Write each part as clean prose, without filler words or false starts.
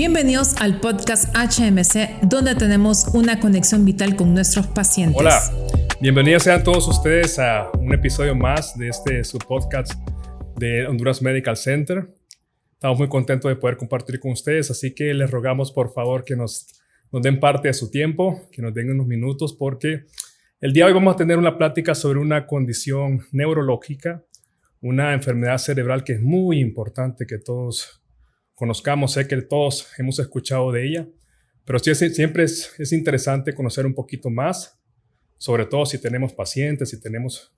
Bienvenidos al podcast HMC, donde tenemos una conexión vital con nuestros pacientes. Hola, bienvenidos sean todos ustedes a un episodio más de su podcast de Honduras Medical Center. Estamos muy contentos de poder compartir con ustedes, así que les rogamos por favor que nos den parte de su tiempo, que nos den unos minutos, porque el día de hoy vamos a tener una plática sobre una condición neurológica, una enfermedad cerebral que es muy importante que todos conozcamos. Sé que todos hemos escuchado de ella, pero sí, siempre es interesante conocer un poquito más, sobre todo si tenemos pacientes, si tenemos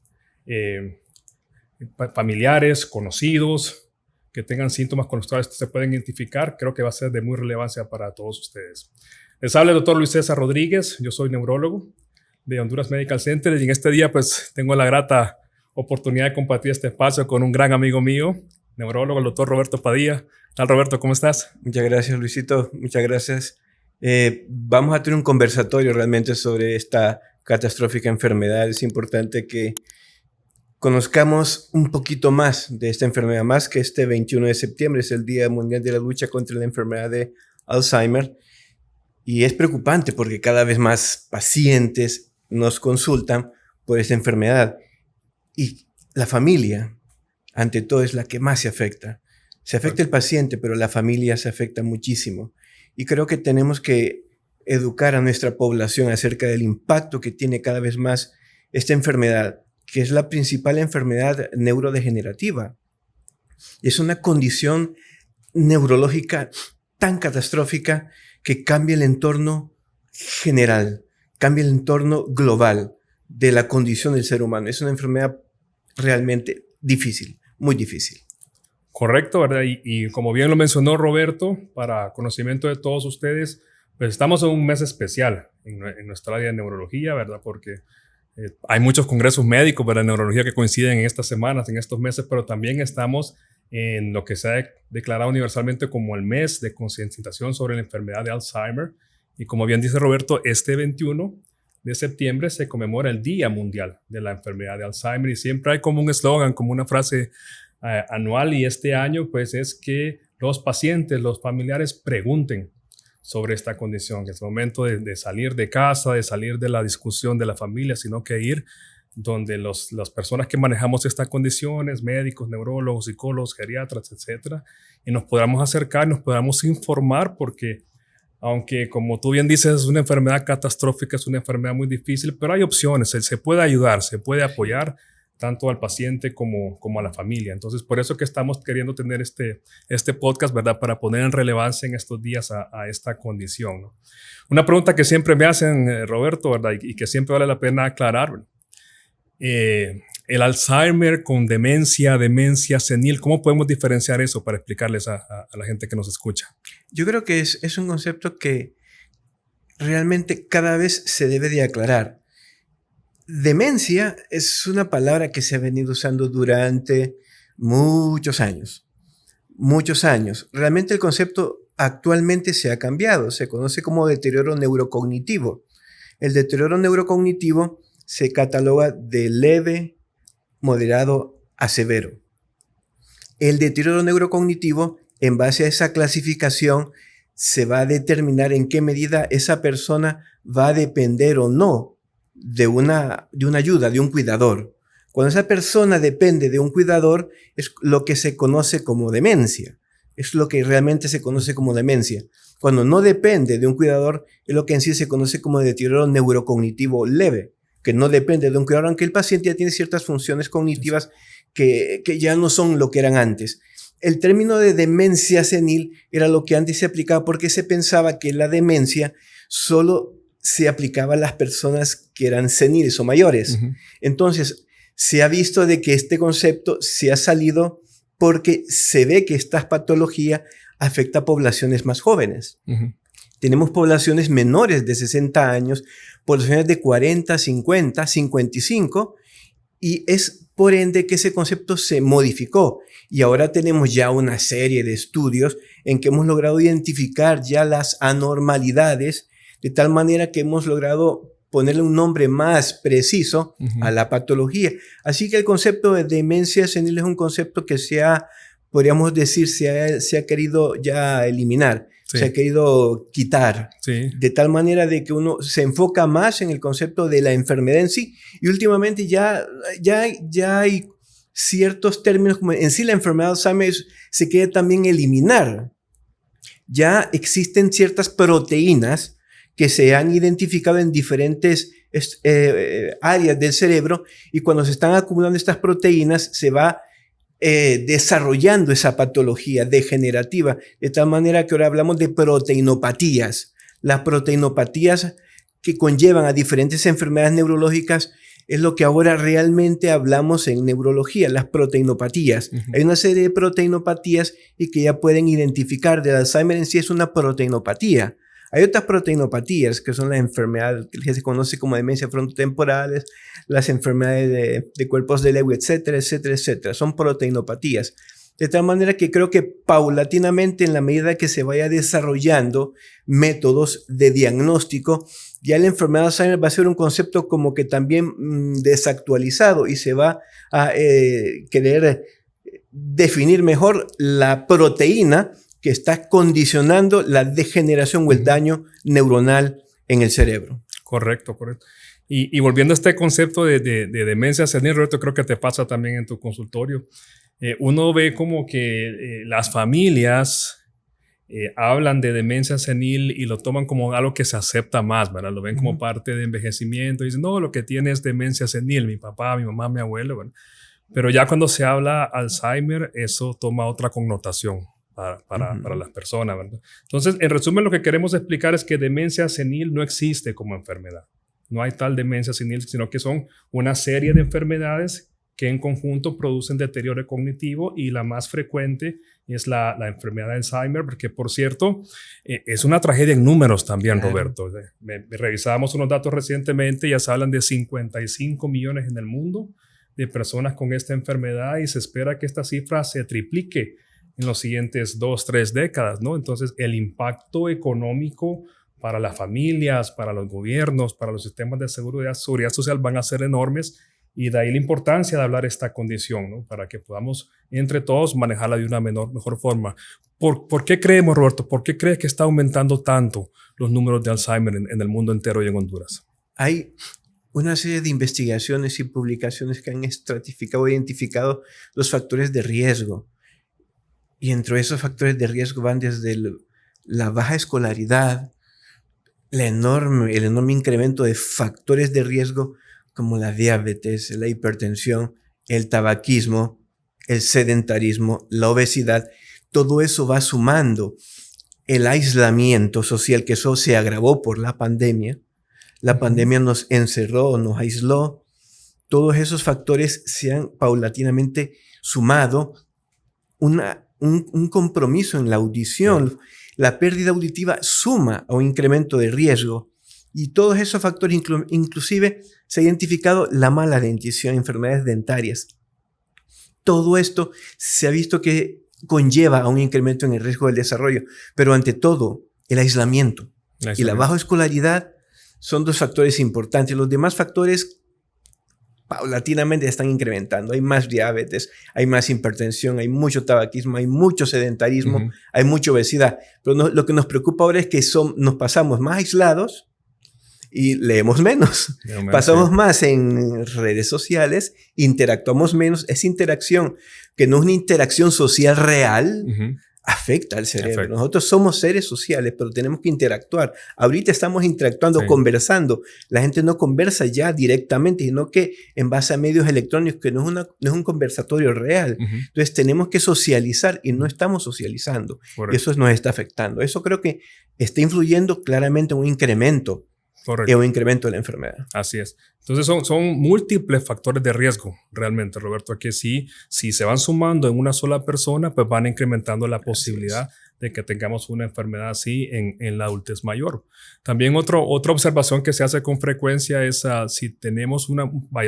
familiares, conocidos, que tengan síntomas con los cuales se pueden identificar. Creo que va a ser de muy relevancia para todos ustedes. Les habla el doctor Luis César Rodríguez, yo soy neurólogo de Honduras Medical Center y en este día pues tengo la grata oportunidad de compartir este espacio con un gran amigo mío, neurólogo, el doctor Roberto Padilla. ¿Qué tal, Roberto? ¿Cómo estás? Muchas gracias, Luisito. Muchas gracias. Vamos a tener un conversatorio realmente sobre esta catastrófica enfermedad. Es importante que conozcamos un poquito más de esta enfermedad, más que este 21 de septiembre es el Día Mundial de la Lucha contra la Enfermedad de Alzheimer. Y es preocupante porque cada vez más pacientes nos consultan por esta enfermedad. Y la familia, ante todo, es la que más se afecta. Se afecta el paciente, pero la familia se afecta muchísimo. Y creo que tenemos que educar a nuestra población acerca del impacto que tiene cada vez más esta enfermedad, que es la principal enfermedad neurodegenerativa. Es una condición neurológica tan catastrófica que cambia el entorno general, cambia el entorno global de la condición del ser humano. Es una enfermedad realmente difícil, muy difícil. Correcto, ¿verdad? Y como bien lo mencionó Roberto, para conocimiento de todos ustedes, pues estamos en un mes especial en nuestra área de neurología, ¿verdad? Porque hay muchos congresos médicos de la neurología que coinciden en estas semanas, en estos meses, pero también estamos en lo que se ha declarado universalmente como el mes de concientización sobre la enfermedad de Alzheimer. Y como bien dice Roberto, este 21 de septiembre se conmemora el Día Mundial de la Enfermedad de Alzheimer y siempre hay como un eslogan, como una frase anual, y este año pues es que los pacientes, los familiares pregunten sobre esta condición, que es el momento de salir de casa, de salir de la discusión de la familia, sino que ir donde las personas que manejamos estas condiciones, médicos, neurólogos, psicólogos, geriatras, etcétera, y nos podamos acercar, nos podamos informar, porque aunque como tú bien dices es una enfermedad catastrófica, es una enfermedad muy difícil, pero hay opciones, se puede ayudar, se puede apoyar tanto al paciente como a la familia. Entonces, por eso que estamos queriendo tener este podcast, ¿verdad? Para poner en relevancia en estos días a esta condición, ¿no? Una pregunta que siempre me hacen, Roberto, ¿verdad? Y que siempre vale la pena aclarar, ¿verdad? El Alzheimer con demencia senil, ¿cómo podemos diferenciar eso para explicarles a la gente que nos escucha? Yo creo que es un concepto que realmente cada vez se debe de aclarar. Demencia es una palabra que se ha venido usando durante muchos años. Muchos años. Realmente el concepto actualmente se ha cambiado. Se conoce como deterioro neurocognitivo. El deterioro neurocognitivo se cataloga de leve, moderado a severo. El deterioro neurocognitivo, en base a esa clasificación, se va a determinar en qué medida esa persona va a depender o no de una ayuda, de un cuidador. Cuando esa persona depende de un cuidador, es lo que se conoce como demencia. Es lo que realmente se conoce como demencia. Cuando no depende de un cuidador, es lo que en sí se conoce como deterioro neurocognitivo leve, que no depende de un cuidador, aunque el paciente ya tiene ciertas funciones cognitivas que ya no son lo que eran antes. El término de demencia senil era lo que antes se aplicaba porque se pensaba que la demencia solo se aplicaba a las personas que eran seniles o mayores. Uh-huh. Entonces, se ha visto de que este concepto se ha salido porque se ve que esta patología afecta a poblaciones más jóvenes. Uh-huh. Tenemos poblaciones menores de 60 años, poblaciones de 40, 50, 55, y es por ende que ese concepto se modificó. Y ahora tenemos ya una serie de estudios en que hemos logrado identificar ya las anormalidades, de tal manera que hemos logrado ponerle un nombre más preciso a la patología. Así que el concepto de demencia senil es un concepto que podríamos decir, se ha querido ya eliminar. Sí. Se ha querido quitar. Sí. De tal manera de que uno se enfoca más en el concepto de la enfermedad en sí. Y últimamente ya hay ciertos términos como en sí la enfermedad de Alzheimer se quiere también eliminar. Ya existen ciertas proteínas que se han identificado en diferentes áreas del cerebro y cuando se están acumulando estas proteínas se va desarrollando esa patología degenerativa, de tal manera que ahora hablamos de proteinopatías. Las proteinopatías que conllevan a diferentes enfermedades neurológicas es lo que ahora realmente hablamos en neurología, las proteinopatías. Hay una serie de proteinopatías y que ya pueden identificar del Alzheimer en sí es una proteinopatía. Hay otras proteinopatías que son las enfermedades que se conoce como demencia frontotemporales, las enfermedades de cuerpos de Lewy, etcétera, etcétera, etcétera. Son proteinopatías. De tal manera que creo que paulatinamente, en la medida que se vaya desarrollando métodos de diagnóstico, ya la enfermedad de Alzheimer va a ser un concepto como que también desactualizado y se va a querer definir mejor la proteína que está condicionando la degeneración o el daño neuronal en el cerebro. Correcto, correcto. Y volviendo a este concepto de demencia senil, Roberto, creo que te pasa también en tu consultorio. Uno ve como que las familias hablan de demencia senil y lo toman como algo que se acepta más, ¿verdad? Lo ven como parte de envejecimiento. Y dicen, no, lo que tiene es demencia senil, mi papá, mi mamá, mi abuelo, ¿verdad? Pero ya cuando se habla Alzheimer, eso toma otra connotación para las personas, ¿verdad? Entonces, en resumen, lo que queremos explicar es que demencia senil no existe como enfermedad. No hay tal demencia senil, sino que son una serie de enfermedades que en conjunto producen deterioro cognitivo y la más frecuente es la enfermedad de Alzheimer, porque por cierto, es una tragedia en números también, claro. Roberto. Revisábamos unos datos recientemente, ya se hablan de 55 millones en el mundo de personas con esta enfermedad y se espera que esta cifra se triplique en los siguientes 2-3 décadas, ¿no? Entonces, el impacto económico para las familias, para los gobiernos, para los sistemas de seguridad social van a ser enormes y de ahí la importancia de hablar de esta condición, ¿no? Para que podamos entre todos manejarla de una mejor forma. ¿Por qué creemos, Roberto? ¿Por qué crees que está aumentando tanto los números de Alzheimer en el mundo entero y en Honduras? Hay una serie de investigaciones y publicaciones que han estratificado, identificado los factores de riesgo. Y entre esos factores de riesgo van desde la baja escolaridad, el enorme incremento de factores de riesgo como la diabetes, la hipertensión, el tabaquismo, el sedentarismo, la obesidad. Todo eso va sumando el aislamiento social, que eso se agravó por la pandemia. La pandemia nos encerró, nos aisló. Todos esos factores se han paulatinamente sumado. Un compromiso en la audición. La pérdida auditiva suma a un incremento de riesgo. Y todos esos factores, inclusive se ha identificado la mala dentición, enfermedades dentarias. Todo esto se ha visto que conlleva a un incremento en el riesgo del desarrollo. Pero ante todo, el aislamiento y la baja escolaridad son dos factores importantes. Los demás factores paulatinamente están incrementando. Hay más diabetes, hay más hipertensión, hay mucho tabaquismo, hay mucho sedentarismo, hay mucha obesidad. Pero lo que nos preocupa ahora es que nos pasamos más aislados y leemos menos. Pasamos más en redes sociales, interactuamos menos. Esa interacción, que no es una interacción social real, afecta al cerebro. Nosotros somos seres sociales, pero tenemos que interactuar. Ahorita estamos interactuando, conversando. La gente no conversa ya directamente, sino que en base a medios electrónicos, que no es un conversatorio real. Entonces tenemos que socializar y no estamos socializando. Y eso nos está afectando. Eso creo que está influyendo claramente en un incremento. Correcto. Es un incremento de la enfermedad. Así es. Entonces son múltiples factores de riesgo realmente, Roberto, que si se van sumando en una sola persona, pues van incrementando la posibilidad de que tengamos una enfermedad así en la adultez mayor. También otra observación que se hace con frecuencia es si tenemos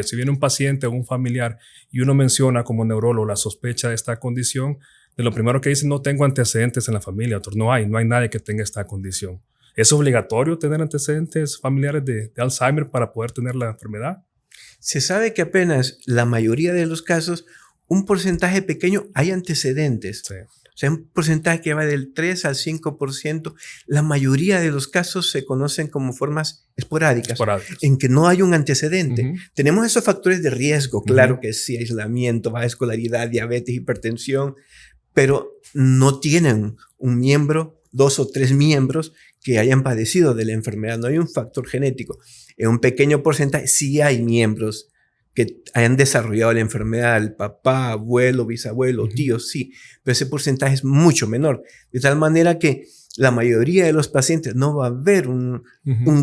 si viene un paciente o un familiar y uno menciona como neurólogo la sospecha de esta condición, de lo primero que dicen, no tengo antecedentes en la familia, no hay nadie que tenga esta condición. ¿Es obligatorio tener antecedentes familiares de Alzheimer para poder tener la enfermedad? Se sabe que apenas la mayoría de los casos, un porcentaje pequeño hay antecedentes. O sea, un porcentaje que va del 3 al 5%. La mayoría de los casos se conocen como formas esporádicas, en que no hay un antecedente. Tenemos esos factores de riesgo, claro que sí, aislamiento, baja escolaridad, diabetes, hipertensión, pero no tienen un miembro, 2 o 3 miembros que hayan padecido de la enfermedad. No hay un factor genético. En un pequeño porcentaje sí hay miembros que hayan desarrollado la enfermedad, el papá, abuelo, bisabuelo, tíos, sí, pero ese porcentaje es mucho menor. De tal manera que la mayoría de los pacientes no va a haber un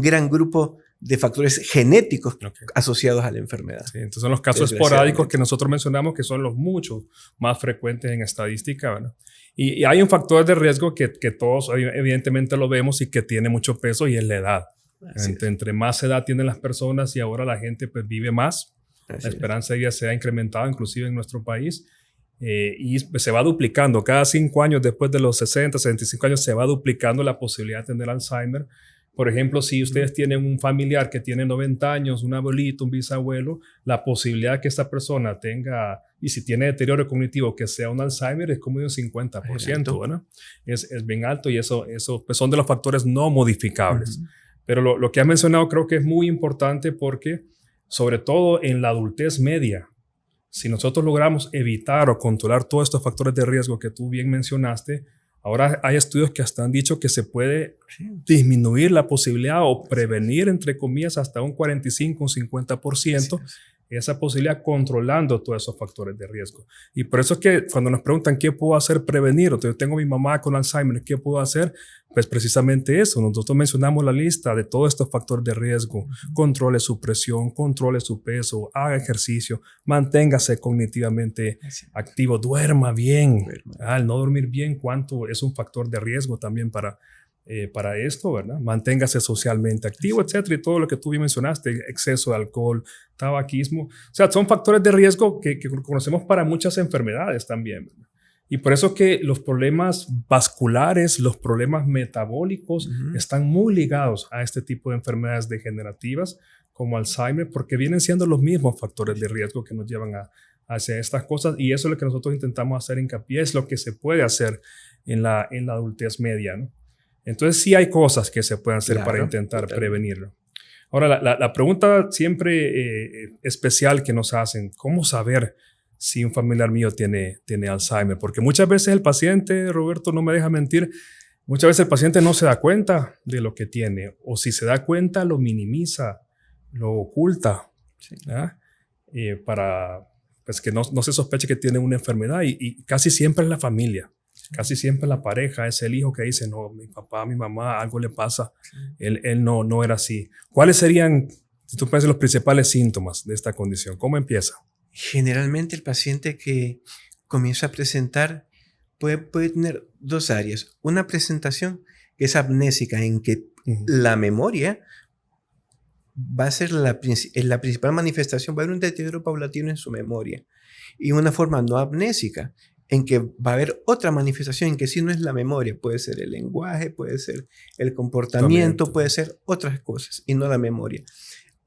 gran grupo de factores genéticos asociados a la enfermedad. Sí, entonces son los casos esporádicos que nosotros mencionamos que son los mucho más frecuentes en estadística, ¿verdad? Y hay un factor de riesgo que todos evidentemente lo vemos y que tiene mucho peso, y es la edad. Entre más edad tienen las personas y ahora la gente pues vive más, la esperanza de vida se ha incrementado inclusive en nuestro país, y pues, se va duplicando. Cada 5 años después de los 60, 65 años se va duplicando la posibilidad de tener Alzheimer. Por ejemplo, si ustedes tienen un familiar que tiene 90 años, un abuelito, un bisabuelo, la posibilidad que esta persona tenga, y si tiene deterioro cognitivo, que sea un Alzheimer, es como de un 50%, ¿verdad? Es bien alto, y eso pues son de los factores no modificables. Pero lo que has mencionado creo que es muy importante, porque sobre todo en la adultez media, si nosotros logramos evitar o controlar todos estos factores de riesgo que tú bien mencionaste, ahora hay estudios que hasta han dicho que se puede disminuir la posibilidad o prevenir, entre comillas, hasta un 45, un 50%, esa posibilidad, controlando todos esos factores de riesgo. Y por eso es que cuando nos preguntan qué puedo hacer prevenir, o yo tengo a mi mamá con Alzheimer, ¿qué puedo hacer? Pues precisamente eso. Nosotros mencionamos la lista de todos estos factores de riesgo. Controle su presión, controle su peso, haga ejercicio, manténgase cognitivamente activo, duerma bien. El no dormir bien, ¿cuánto es un factor de riesgo también para esto, ¿verdad? Manténgase socialmente activo, etcétera, y todo lo que tú bien mencionaste, exceso de alcohol, tabaquismo. O sea, son factores de riesgo que conocemos para muchas enfermedades también, ¿verdad? Y por eso que los problemas vasculares, los problemas metabólicos están muy ligados a este tipo de enfermedades degenerativas como Alzheimer, porque vienen siendo los mismos factores de riesgo que nos llevan hacia estas cosas, y eso es lo que nosotros intentamos hacer hincapié, es lo que se puede hacer en la adultez media, ¿no? Entonces sí hay cosas que se pueden hacer para intentar prevenirlo. Ahora, la pregunta siempre especial que nos hacen, ¿cómo saber si un familiar mío tiene Alzheimer? Porque muchas veces el paciente, Roberto, no me deja mentir, muchas veces el paciente no se da cuenta de lo que tiene, o si se da cuenta lo minimiza, lo oculta, para pues, que no se sospeche que tiene una enfermedad, y casi siempre es la familia. Casi siempre la pareja es el hijo que dice, no, mi papá, mi mamá, algo le pasa. Él no era así. ¿Cuáles serían, si tú piensas, los principales síntomas de esta condición? ¿Cómo empieza? Generalmente el paciente que comienza a presentar puede tener 2 áreas. Una presentación que es amnésica, en que la memoria va a ser la principal manifestación, va a haber un deterioro paulatino en su memoria. Y una forma no amnésica, en que va a haber otra manifestación en que sí no es la memoria, puede ser el lenguaje, puede ser el comportamiento, puede ser otras cosas y no la memoria.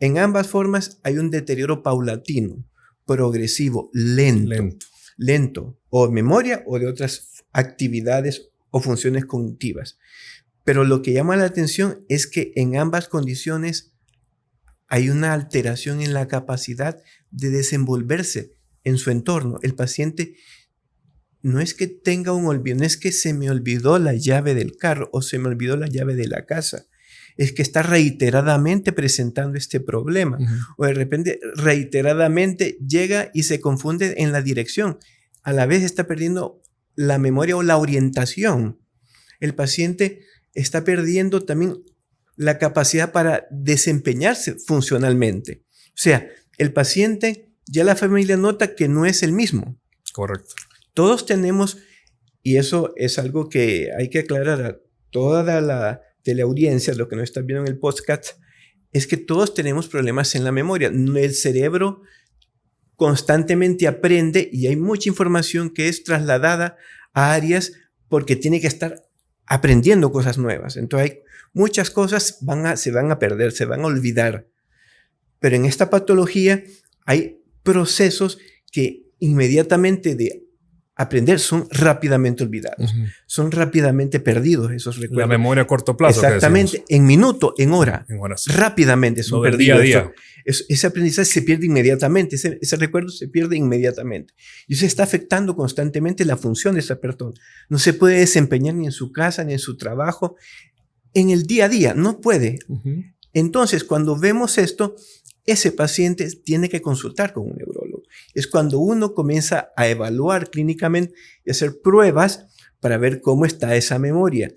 En ambas formas hay un deterioro paulatino, progresivo, lento, o memoria o de otras actividades o funciones cognitivas. Pero lo que llama la atención es que en ambas condiciones hay una alteración en la capacidad de desenvolverse en su entorno. El paciente no es que tenga un olvido, no es que se me olvidó la llave del carro o se me olvidó la llave de la casa. Es que está reiteradamente presentando este problema. O de repente reiteradamente llega y se confunde en la dirección. A la vez está perdiendo la memoria o la orientación. El paciente está perdiendo también la capacidad para desempeñarse funcionalmente. O sea, el paciente, ya la familia nota que no es el mismo. Correcto. Todos tenemos, y eso es algo que hay que aclarar a toda la teleaudiencia, lo que nos está viendo en el podcast, es que todos tenemos problemas en la memoria. El cerebro constantemente aprende y hay mucha información que es trasladada a áreas porque tiene que estar aprendiendo cosas nuevas. Entonces hay muchas cosas se van a perder, se van a olvidar. Pero en esta patología hay procesos que inmediatamente de aprender son rápidamente olvidados, son rápidamente perdidos esos recuerdos. La memoria a corto plazo. Exactamente, en minuto, en hora, en horas. Rápidamente son perdidos. Día a día. Ese aprendizaje se pierde inmediatamente, ese recuerdo se pierde inmediatamente. Y eso está afectando constantemente la función de esa persona. No se puede desempeñar ni en su casa, ni en su trabajo, en el día a día, no puede. Entonces, cuando vemos esto, ese paciente tiene que consultar con un neurólogo. Es cuando uno comienza a evaluar clínicamente y hacer pruebas para ver cómo está esa memoria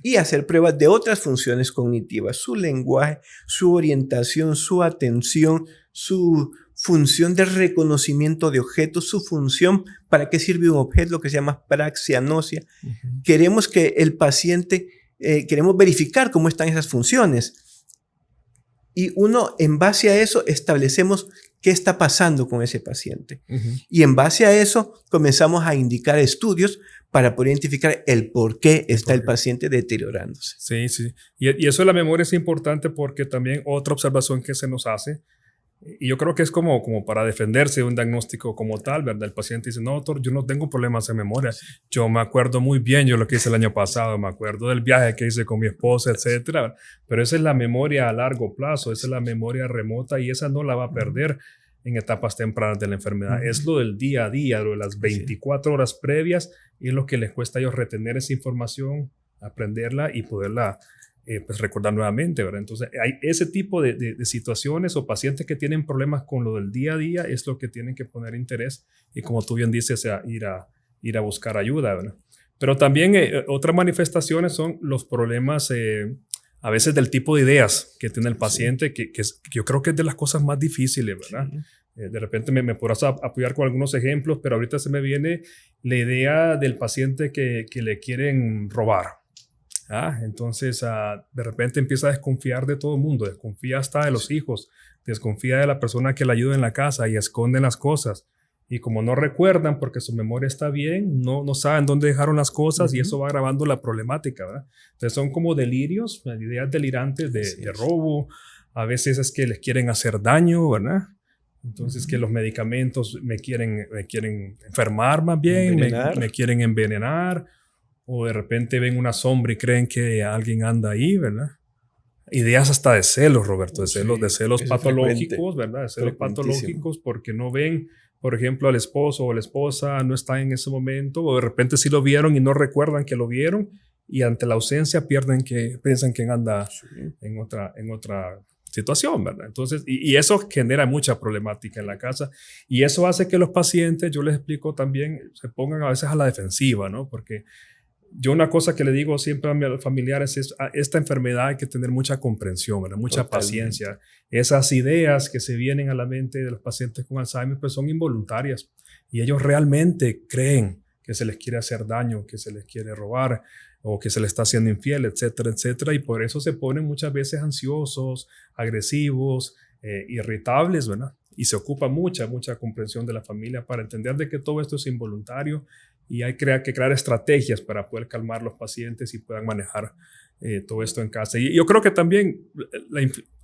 y hacer pruebas de otras funciones cognitivas, su lenguaje, su orientación, su atención, su función de reconocimiento de objetos, su función, para qué sirve un objeto, lo que se llama praxianosia. Queremos que el paciente, queremos verificar cómo están esas funciones. Y uno, en base a eso, establecemos qué está pasando con ese paciente. Y en base a eso, comenzamos a indicar estudios para poder identificar el por qué está el paciente deteriorándose. Sí, sí. Y eso de la memoria es importante porque también otra observación que se nos hace, y yo creo que es como para defenderse de un diagnóstico como tal, ¿verdad? El paciente dice, no, doctor, yo no tengo problemas de memoria. Yo me acuerdo muy bien yo lo que hice el año pasado, me acuerdo del viaje que hice con mi esposa, etcétera. Pero esa es la memoria a largo plazo, esa es la memoria remota y esa no la va a perder en etapas tempranas de la enfermedad. Es lo del día a día, lo de las 24 horas previas, y es lo que les cuesta a ellos retener esa información, aprenderla y poderla pues recordar nuevamente, ¿verdad? Entonces, hay ese tipo de situaciones o pacientes que tienen problemas con lo del día a día, es lo que tienen que poner interés y, como tú bien dices, ir a buscar ayuda, ¿verdad? Pero también otras manifestaciones son los problemas a veces del tipo de ideas que tiene el paciente, que yo creo que es de las cosas más difíciles, ¿verdad? De repente me podrás apoyar con algunos ejemplos, pero ahorita se me viene la idea del paciente que le quieren robar. Entonces, de repente empieza a desconfiar de todo el mundo, desconfía hasta de los hijos, desconfía de la persona que le ayuda en la casa y esconden las cosas. Y como no recuerdan porque su memoria está bien, no saben dónde dejaron las cosas y eso va agravando la problemática, ¿verdad? Entonces son como delirios, ideas delirantes de robo. A veces es que les quieren hacer daño, ¿verdad? Entonces que los medicamentos me quieren enfermar más bien, me quieren envenenar. O de repente ven una sombra y creen que alguien anda ahí, ¿verdad? Ideas hasta de celos, Roberto, de celos patológicos, ¿verdad? De celos patológicos porque no ven, por ejemplo, al esposo o la esposa no está en ese momento, o de repente sí lo vieron y no recuerdan que lo vieron, y ante la ausencia piensan que anda en otra situación, ¿verdad? Entonces, y eso genera mucha problemática en la casa, y eso hace que los pacientes, yo les explico también, se pongan a veces a la defensiva, ¿no? Porque yo una cosa que le digo siempre a mis familiares es, esta enfermedad hay que tener mucha comprensión, ¿verdad? Mucha paciencia. Esas ideas que se vienen a la mente de los pacientes con Alzheimer pues son involuntarias y ellos realmente creen que se les quiere hacer daño, que se les quiere robar o que se les está haciendo infiel, etcétera, etcétera. Y por eso se ponen muchas veces ansiosos, agresivos, irritables, ¿verdad? Y se ocupa mucha comprensión de la familia para entender de que todo esto es involuntario y hay que crear estrategias para poder calmar a los pacientes y puedan manejar todo esto en casa. Y yo creo que también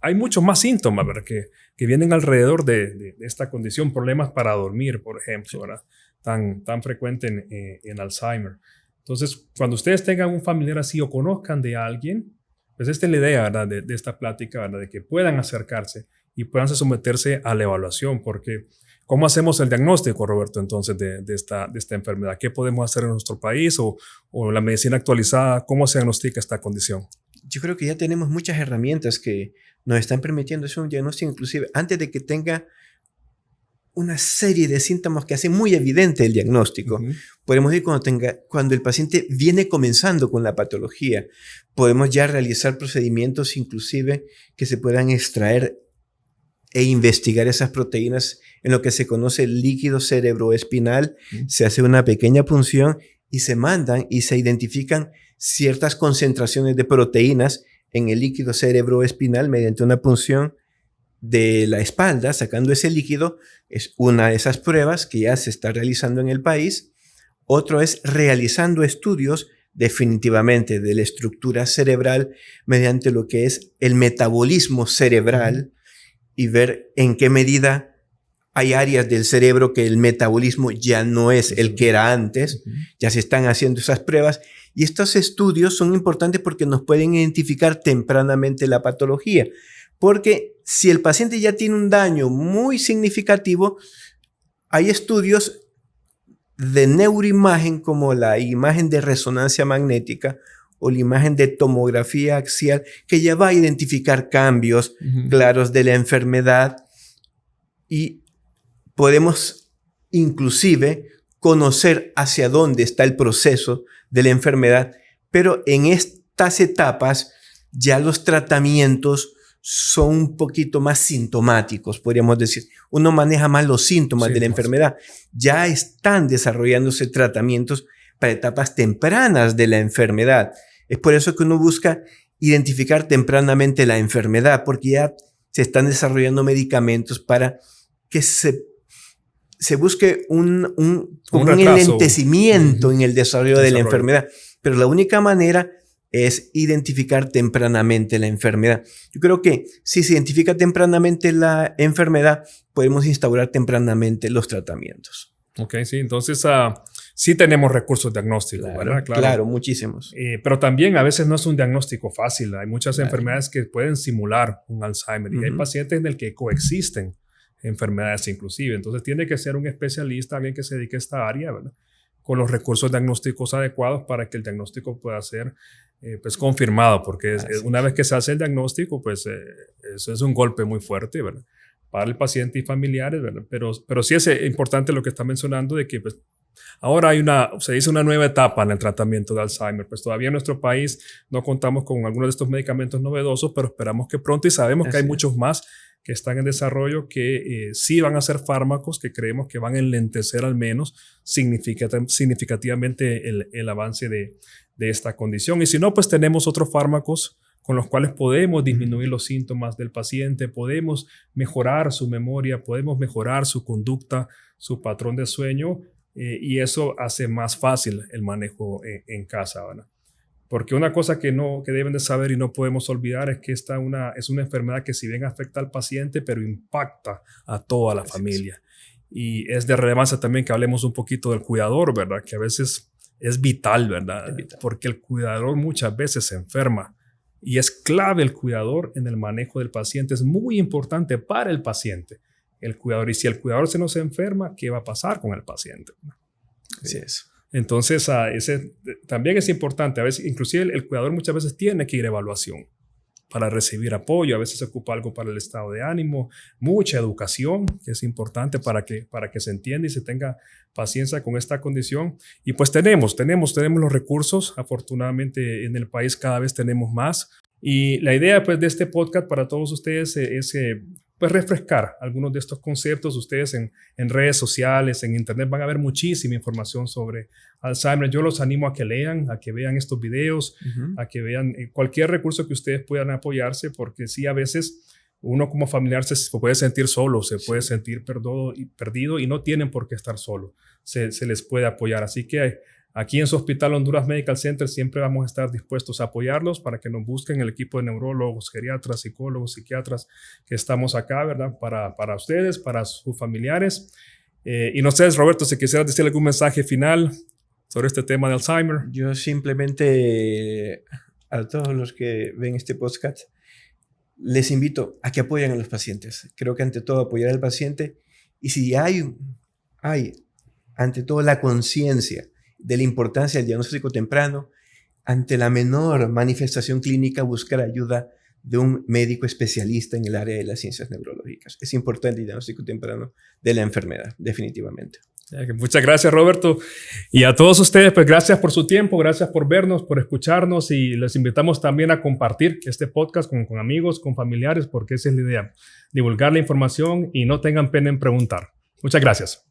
hay muchos más síntomas, ¿verdad? Que vienen alrededor de esta condición, problemas para dormir, por ejemplo, ¿verdad? Tan frecuente en Alzheimer. Entonces, cuando ustedes tengan un familiar así o conozcan de alguien, pues esta es la idea, ¿verdad? De esta plática, ¿verdad? De que puedan acercarse y puedan someterse a la evaluación, porque ¿cómo hacemos el diagnóstico, Roberto, entonces, de esta enfermedad? ¿Qué podemos hacer en nuestro país o la medicina actualizada? ¿Cómo se diagnostica esta condición? Yo creo que ya tenemos muchas herramientas que nos están permitiendo hacer un diagnóstico, inclusive antes de que tenga una serie de síntomas que hacen muy evidente el diagnóstico. Podemos ir cuando el paciente viene comenzando con la patología. Podemos ya realizar procedimientos inclusive que se puedan extraer e investigar esas proteínas en lo que se conoce el líquido cerebroespinal. Se hace una pequeña punción y se mandan y se identifican ciertas concentraciones de proteínas en el líquido cerebroespinal mediante una punción de la espalda, sacando ese líquido. Es una de esas pruebas que ya se está realizando en el país. Otro es realizando estudios definitivamente de la estructura cerebral mediante lo que es el metabolismo cerebral y ver en qué medida Hay áreas del cerebro que el metabolismo ya no es el que era antes, ya se están haciendo esas pruebas y estos estudios son importantes porque nos pueden identificar tempranamente la patología, porque si el paciente ya tiene un daño muy significativo, hay estudios de neuroimagen como la imagen de resonancia magnética o la imagen de tomografía axial que ya va a identificar cambios claros de la enfermedad y podemos inclusive conocer hacia dónde está el proceso de la enfermedad, pero en estas etapas ya los tratamientos son un poquito más sintomáticos, podríamos decir. Uno maneja más los síntomas de la enfermedad. Ya están desarrollándose tratamientos para etapas tempranas de la enfermedad. Es por eso que uno busca identificar tempranamente la enfermedad, porque ya se están desarrollando medicamentos para que se busque un enlentecimiento en el desarrollo de la enfermedad. Pero la única manera es identificar tempranamente la enfermedad. Yo creo que si se identifica tempranamente la enfermedad, podemos instaurar tempranamente los tratamientos. Ok, sí, entonces sí tenemos recursos diagnósticos, ¿verdad? Claro, muchísimos. Pero también a veces no es un diagnóstico fácil. Hay muchas enfermedades que pueden simular un Alzheimer y hay pacientes en el que coexisten enfermedades inclusive. Entonces tiene que ser un especialista, alguien que se dedique a esta área, ¿verdad? Con los recursos diagnósticos adecuados para que el diagnóstico pueda ser pues confirmado, porque una vez que se hace el diagnóstico, pues eso es un golpe muy fuerte, ¿verdad? Para el paciente y familiares, ¿verdad? Pero sí es importante lo que está mencionando de que pues, ahora se dice una nueva etapa en el tratamiento de Alzheimer. Pues todavía en nuestro país no contamos con algunos de estos medicamentos novedosos, pero esperamos que pronto y sabemos que hay muchos más que están en desarrollo que sí van a ser fármacos que creemos que van a enlentecer al menos significativamente el avance de esta condición. Y si no, pues tenemos otros fármacos con los cuales podemos disminuir los síntomas del paciente, podemos mejorar su memoria, podemos mejorar su conducta, su patrón de sueño, y eso hace más fácil el manejo en casa, ¿verdad? Porque una cosa que deben de saber y no podemos olvidar es que esta es una enfermedad que si bien afecta al paciente, pero impacta a toda la familia. Y es de relevancia también que hablemos un poquito del cuidador, ¿verdad? Que a veces es vital, ¿verdad? Es vital. Porque el cuidador muchas veces se enferma y es clave el cuidador en el manejo del paciente. Es muy importante para el paciente el cuidador. Y si el cuidador se nos enferma, ¿qué va a pasar con el paciente? Así es. Entonces, también es importante. A veces, inclusive el cuidador muchas veces tiene que ir a evaluación para recibir apoyo. A veces se ocupa algo para el estado de ánimo, mucha educación, que es importante para que se entienda y se tenga paciencia con esta condición. Y pues tenemos los recursos. Afortunadamente en el país cada vez tenemos más. Y la idea pues de este podcast para todos ustedes es pues refrescar algunos de estos conceptos. Ustedes en redes sociales, en internet van a ver muchísima información sobre Alzheimer. Yo los animo a que lean, a que vean estos videos, a que vean cualquier recurso que ustedes puedan apoyarse, porque sí, a veces uno como familiar se puede sentir solo, se puede sentir perdido y no tienen por qué estar solo. Se les puede apoyar. Así que aquí en su Hospital Honduras Medical Center siempre vamos a estar dispuestos a apoyarlos para que nos busquen el equipo de neurólogos, geriatras, psicólogos, psiquiatras que estamos acá, ¿verdad? Para ustedes, para sus familiares. Y no sé, Roberto, si quisieras decir algún mensaje final sobre este tema de Alzheimer. Yo simplemente a todos los que ven este podcast les invito a que apoyen a los pacientes. Creo que ante todo apoyar al paciente y si hay ante todo la conciencia de la importancia del diagnóstico temprano, ante la menor manifestación clínica, buscar ayuda de un médico especialista en el área de las ciencias neurológicas. Es importante el diagnóstico temprano de la enfermedad, definitivamente. Muchas gracias, Roberto. Y a todos ustedes, pues gracias por su tiempo, gracias por vernos, por escucharnos y les invitamos también a compartir este podcast con amigos, con familiares, porque esa es la idea, divulgar la información y no tengan pena en preguntar. Muchas gracias.